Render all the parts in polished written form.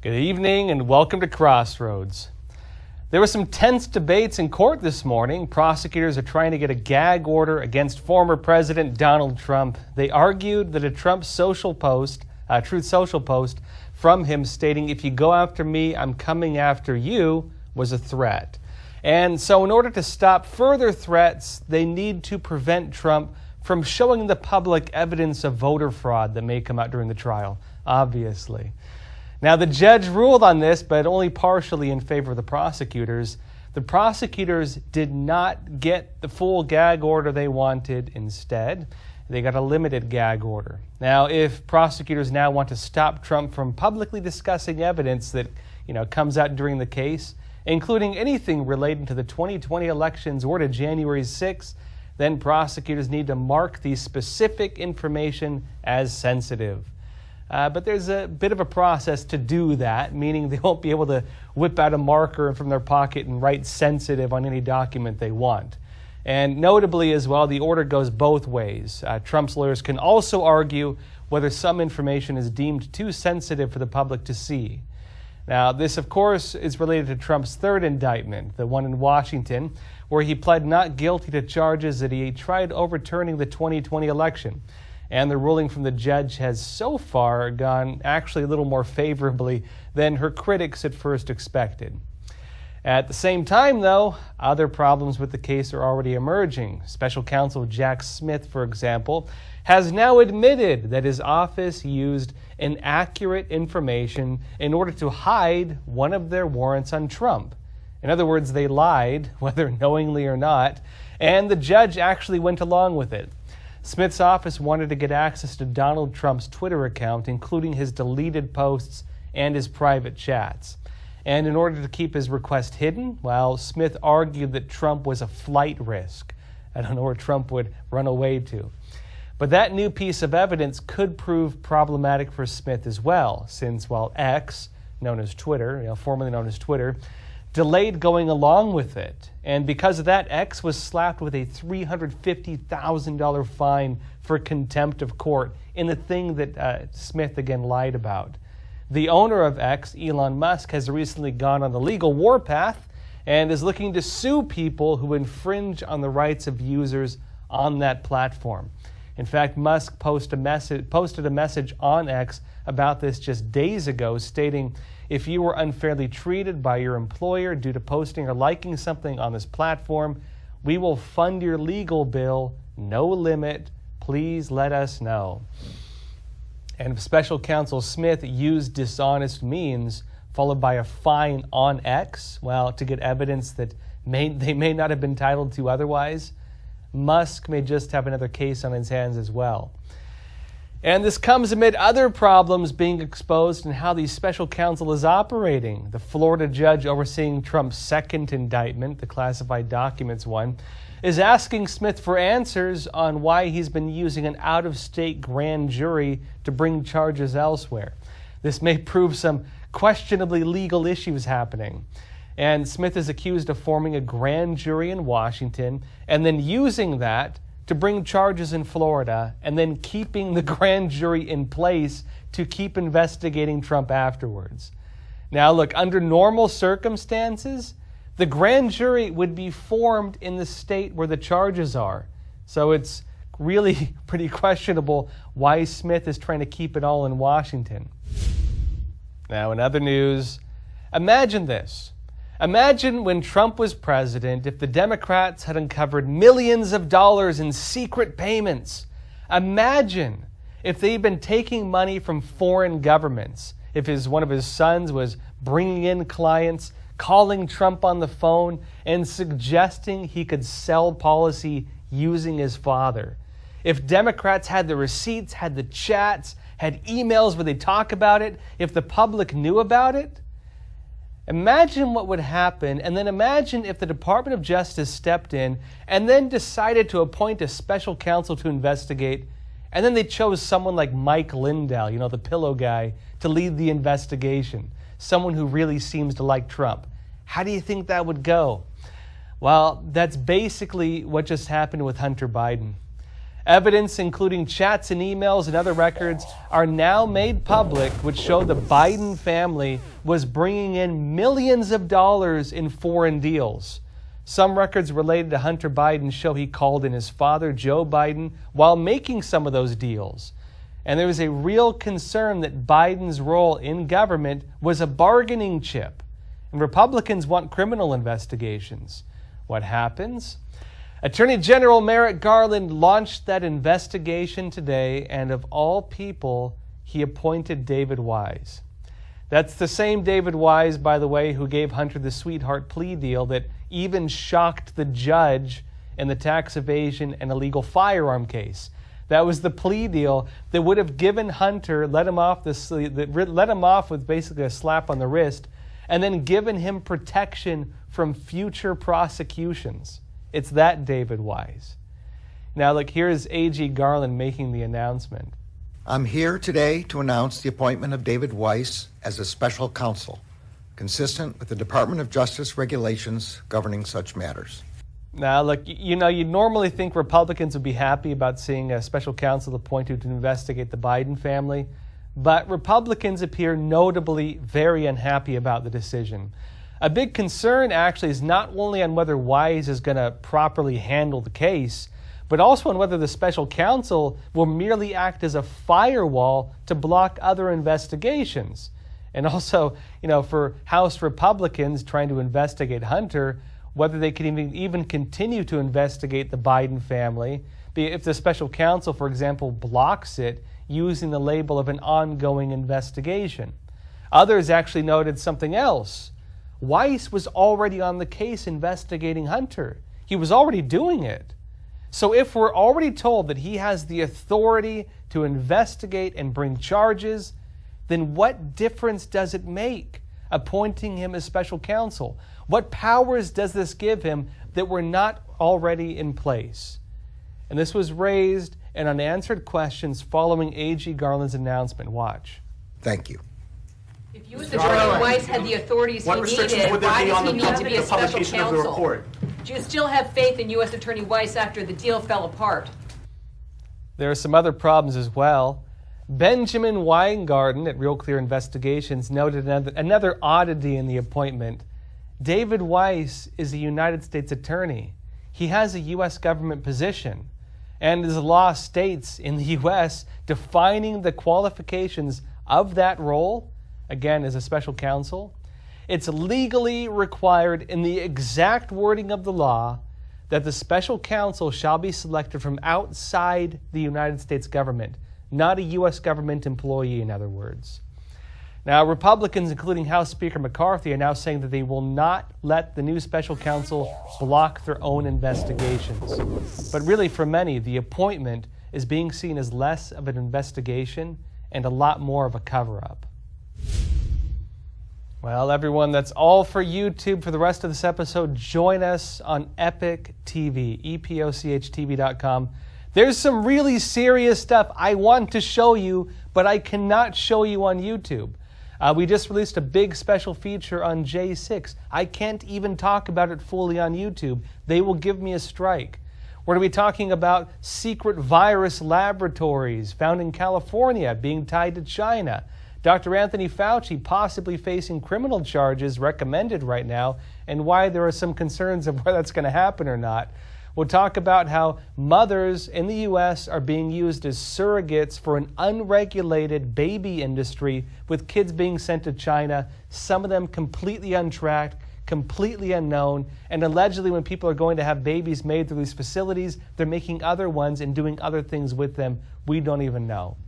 Good evening and welcome to Crossroads. There were some tense debates in court this morning. Prosecutors are trying to get a gag order against former President Donald Trump. They argued that a Truth Social post from him stating, "If you go after me, I'm coming after you," was a threat. And so in order to stop further threats, they need to prevent Trump from showing the public evidence of voter fraud that may come out during the trial, obviously. Now, the judge ruled on this, but only partially in favor of the prosecutors. The prosecutors did not get the full gag order they wanted. Instead, they got a limited gag order. Now, if prosecutors now want to stop Trump from publicly discussing evidence that, comes out during the case, including anything relating to the 2020 elections or to January 6th, then prosecutors need to mark the specific information as sensitive. But there's a bit of a process to do that, meaning they won't be able to whip out a marker from their pocket and write sensitive on any document they want. And notably as well, the order goes both ways. Trump's lawyers can also argue whether some information is deemed too sensitive for the public to see. Now, this, of course, is related to Trump's third indictment, the one in Washington, where he pled not guilty to charges that he tried overturning the 2020 election. And the ruling from the judge has so far gone actually a little more favorably than her critics at first expected. At the same time, though, other problems with the case are already emerging. Special counsel Jack Smith, for example, has now admitted that his office used inaccurate information in order to hide one of their warrants on Trump. In other words, they lied, whether knowingly or not, and the judge actually went along with it. Smith's office wanted to get access to Donald Trump's Twitter account, including his deleted posts and his private chats. And in order to keep his request hidden, well, Smith argued that Trump was a flight risk. I don't know where Trump would run away to. But that new piece of evidence could prove problematic for Smith as well, since, well, X, known as Twitter, formerly known as Twitter, delayed going along with it. And because of that, X was slapped with a $350,000 fine for contempt of court in the thing that Smith again lied about. The owner of X, Elon Musk, has recently gone on the legal warpath and is looking to sue people who infringe on the rights of users on that platform. In fact, Musk posted a message on X about this just days ago, stating, "If you were unfairly treated by your employer due to posting or liking something on this platform, we will fund your legal bill, no limit. Please let us know." And special counsel Smith used dishonest means, followed by a fine on X, well, to get evidence that they may not have been entitled to otherwise. Musk may just have another case on his hands as well. And this comes amid other problems being exposed in how the special counsel is operating. The Florida judge overseeing Trump's second indictment, the classified documents one, is asking Smith for answers on why he's been using an out-of-state grand jury to bring charges elsewhere. This may prove some questionably legal issues happening. And Smith is accused of forming a grand jury in Washington and then using that to bring charges in Florida and then keeping the grand jury in place to keep investigating Trump afterwards. Now, look, under normal circumstances, the grand jury would be formed in the state where the charges are. So it's really pretty questionable why Smith is trying to keep it all in Washington. Now, in other news, imagine this. Imagine when Trump was president, if the Democrats had uncovered millions of dollars in secret payments. Imagine if they'd been taking money from foreign governments, if one of his sons was bringing in clients, calling Trump on the phone, and suggesting he could sell policy using his father. If Democrats had the receipts, had the chats, had emails where they talk about it, if the public knew about it, imagine what would happen, and then imagine if the Department of Justice stepped in and then decided to appoint a special counsel to investigate, and then they chose someone like Mike Lindell, the pillow guy, to lead the investigation, someone who really seems to like Trump. How do you think that would go? Well, that's basically what just happened with Hunter Biden. Evidence, including chats and emails and other records, are now made public, which show the Biden family was bringing in millions of dollars in foreign deals. Some records related to Hunter Biden show he called in his father, Joe Biden, while making some of those deals. And there was a real concern that Biden's role in government was a bargaining chip. And Republicans want criminal investigations. What happens? Attorney General Merrick Garland launched that investigation today, and of all people, he appointed David Wise. That's the same David Wise, by the way, who gave Hunter the sweetheart plea deal that even shocked the judge in the tax evasion and illegal firearm case. That was the plea deal that would have given Hunter, let him off with basically a slap on the wrist, and then given him protection from future prosecutions. It's that David Wise. Now, look, here's A.G. Garland making the announcement. I'm here today to announce the appointment of David Weiss as a special counsel, consistent with the Department of Justice regulations governing such matters. Now, look, you'd normally think Republicans would be happy about seeing a special counsel appointed to investigate the Biden family, but Republicans appear notably very unhappy about the decision. A big concern, actually, is not only on whether Weiss is going to properly handle the case, but also on whether the special counsel will merely act as a firewall to block other investigations. And also, for House Republicans trying to investigate Hunter, whether they can even continue to investigate the Biden family, if the special counsel, for example, blocks it using the label of an ongoing investigation. Others actually noted something else. Weiss was already on the case investigating Hunter. He was already doing it. So if we're already told that he has the authority to investigate and bring charges, then what difference does it make appointing him as special counsel? What powers does this give him that were not already in place? And this was raised in unanswered questions following A.G. Garland's announcement. Watch. Thank you. If U.S. Attorney Weiss had the authorities he needed, why does he need to be a special counsel? Do you still have faith in U.S. Attorney Weiss after the deal fell apart? There are some other problems as well. Benjamin Weingarten at Real Clear Investigations noted another oddity in the appointment. David Weiss is a United States attorney. He has a U.S. government position. And as the law states in the U.S., defining the qualifications of that role, again, as a special counsel, it's legally required in the exact wording of the law that the special counsel shall be selected from outside the United States government, not a U.S. government employee, in other words. Now, Republicans, including House Speaker McCarthy, are now saying that they will not let the new special counsel block their own investigations. But really, for many, the appointment is being seen as less of an investigation and a lot more of a cover-up. Well, everyone, that's all for YouTube. For the rest of this episode, join us on Epoch TV, epochtv.com. There's some really serious stuff I want to show you, but I cannot show you on YouTube. We just released a big special feature on J6. I can't even talk about it fully on YouTube. They will give me a strike. We're going to be talking about secret virus laboratories found in California being tied to China. Dr. Anthony Fauci possibly facing criminal charges recommended right now, and why there are some concerns of whether that's going to happen or not. We'll talk about how mothers in the U.S. are being used as surrogates for an unregulated baby industry, with kids being sent to China, some of them completely untracked, completely unknown, and allegedly when people are going to have babies made through these facilities, they're making other ones and doing other things with them we don't even know.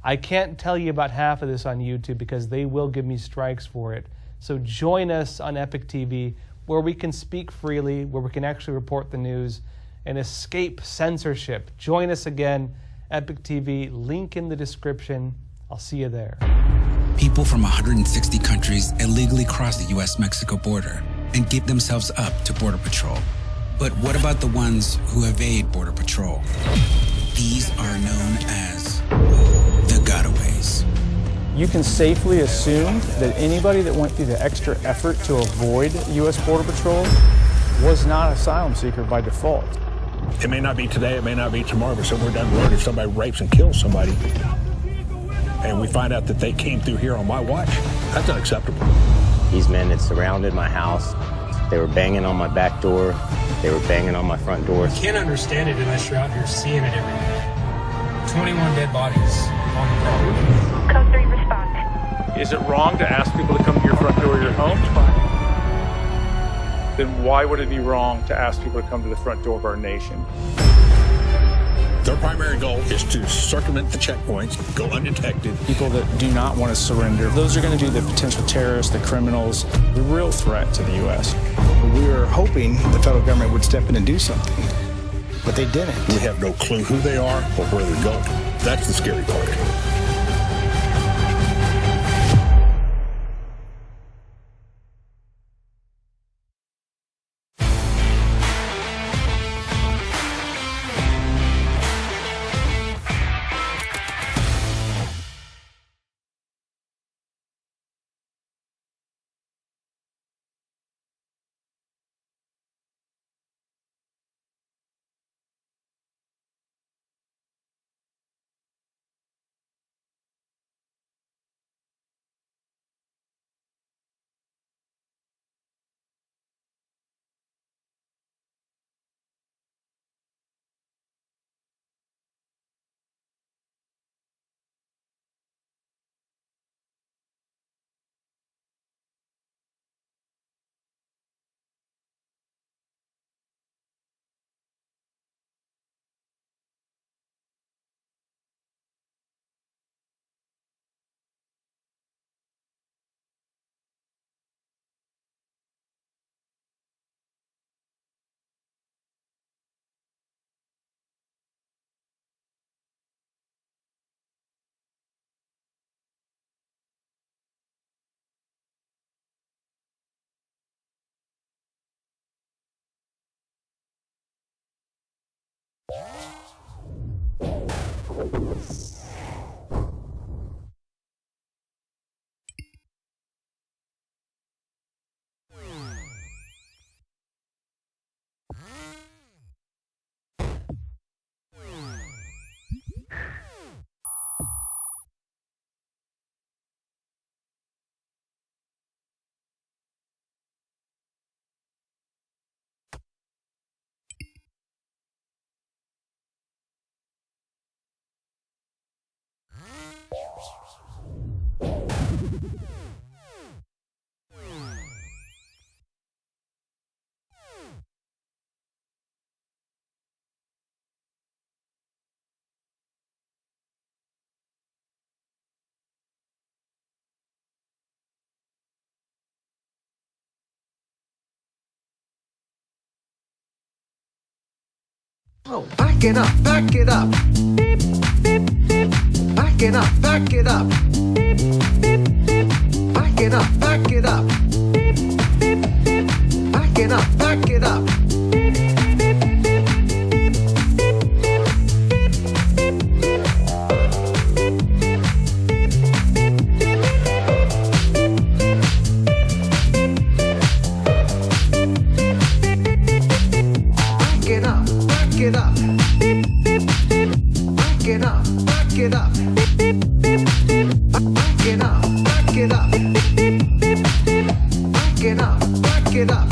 I can't tell you about half of this on YouTube because they will give me strikes for it. So join us on Epoch TV, where we can speak freely, where we can actually report the news and escape censorship. Join us again, Epoch TV, link in the description. I'll see you there. People from 160 countries illegally cross the U.S.-Mexico border and give themselves up to Border Patrol. But what about the ones who evade Border Patrol? These are known as the gotaways. You can safely assume that anybody that went through the extra effort to avoid U.S. Border Patrol was not an asylum seeker by default. It may not be today, it may not be tomorrow, but somewhere down the road, if somebody rapes and kills somebody, and we find out that they came through here on my watch, that's unacceptable. These men had surrounded my house. They were banging on my back door. They were banging on my front door. You can't understand it unless you're out here seeing it every day. 21 dead bodies on the property. Code 3, respond. Is it wrong to ask people to come to your front door of your home? Then why would it be wrong to ask people to come to the front door of our nation? Their primary goal is to circumvent the checkpoints, go undetected. People that do not want to surrender, those are going to be the potential terrorists, the criminals, the real threat to the U.S. We were hoping the federal government would step in and do something, but they didn't. We have no clue who they are or where they're going. That's the scary part. Oh, back it up, back it up. Back it up, back it up. Back it up, back it up. Back it up, back it up. Back it up, back it up, back it up, back it up, back it up, back it up, back it up, back it up.